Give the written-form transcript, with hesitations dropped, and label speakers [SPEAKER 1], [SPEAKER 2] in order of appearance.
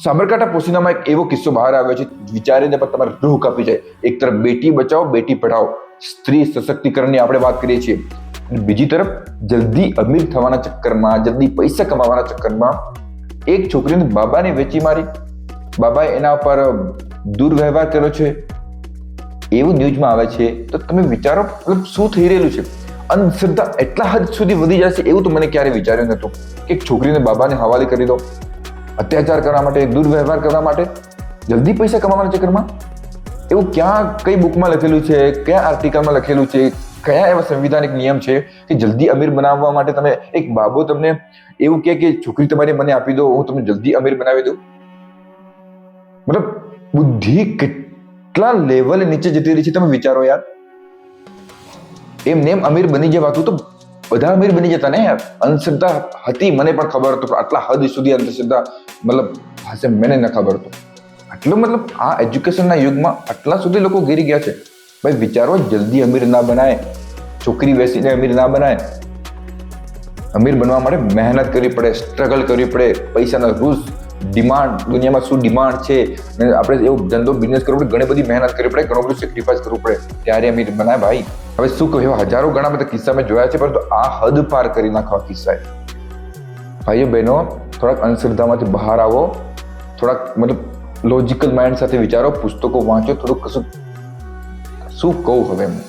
[SPEAKER 1] સાબરકાંઠા પોશીનામાં એક એવો કિસ્સો બહાર આવ્યો છે, વિચારીને પણ તમારે રૂહ કાપી જાય. એક તરફ બેટી બચાવો બેટી પઢાઓ, સ્ત્રી સશક્તિકરણની આપણે વાત કરીએ છીએ, બીજી તરફ જલ્દી અમીર થવાના ચક્કરમાં, જલ્દી પૈસા કમાવાના ચક્કરમાં એક છોકરીને બાબાને વેચી મારી, બાબાએ એના પર દુર્વ્યવહાર કર્યો છે, એવું ન્યૂઝમાં આવે છે. તો તમે વિચારો શું થઈ રહેલું છે. અંધશ્રદ્ધા એટલા હદ સુધી વધી જશે એવું તો મને ક્યારે વિચાર્યું નહોતું કે એક છોકરીને બાબાને હવાલે કરી દો, અત્યાચાર કરવા માટે, દુર્વ્યવહાર કરવા માટે, જલ્દી પૈસા કમાવાના ચક્કરમાં. એવું ક્યાં કઈ બુકમાં લખેલું છે, કયા આર્ટિકલમાં લખેલું છે, કયા એવા સંવિધાનિક નિયમ છે કે જલ્દી અમીર બનાવવા માટે તમે એક બાબો તમને એવું કહે કે છોકરી તમારી મને આપી દો, હું તમને જલ્દી અમીર બનાવી દઉં. મતલબ બુદ્ધિ કેટલા લેવલે નીચે જતી રહી છે તમે વિચારો યાર. એમ અમીર બની જવાતું તો બધા અમીર બની જતા ને યાર. અંધશ્રદ્ધા હતી, મને પણ ખબર હતું, આટલા હદ સુધી અંધશ્રદ્ધા મતલબ હશે મને ન ખબર હતું. આટલું મતલબ આ એજ્યુકેશનના યુગમાં આટલા સુધી લોકો ગીરી ગયા છે. ભાઈ વિચારો, જલ્દી અમીર ના બનાય, છોકરી વેચીને અમીર ના બનાય. અમીર બનવા માટે મહેનત કરવી પડે, સ્ટ્રગલ કરવી પડે, પૈસાના રૂલ્સ, ડિમાન્ડ, દુનિયામાં શું ડિમાન્ડ છે, આપણે એવો ધંધો બિઝનેસ કરવો પડે, ઘણી બધી મહેનત કરવી પડે, ઘણું બધું સેક્રિફાઈસ કરવું પડે, ત્યારે અમીર બનાય ભાઈ. હવે શું કહ્યું, હજારો ઘણા બધા કિસ્સા મેં જોયા છે, પરંતુ આ હદ પાર કરી નાખવા કિસ્સા. ભાઈઓ બહેનો, થોડાક અંધશ્રદ્ધામાંથી બહાર આવો, થોડાક મતલબ લોજિકલ માઇન્ડ સાથે વિચારો, પુસ્તકો વાંચો, થોડુંક કશું શું કહું હવે હું.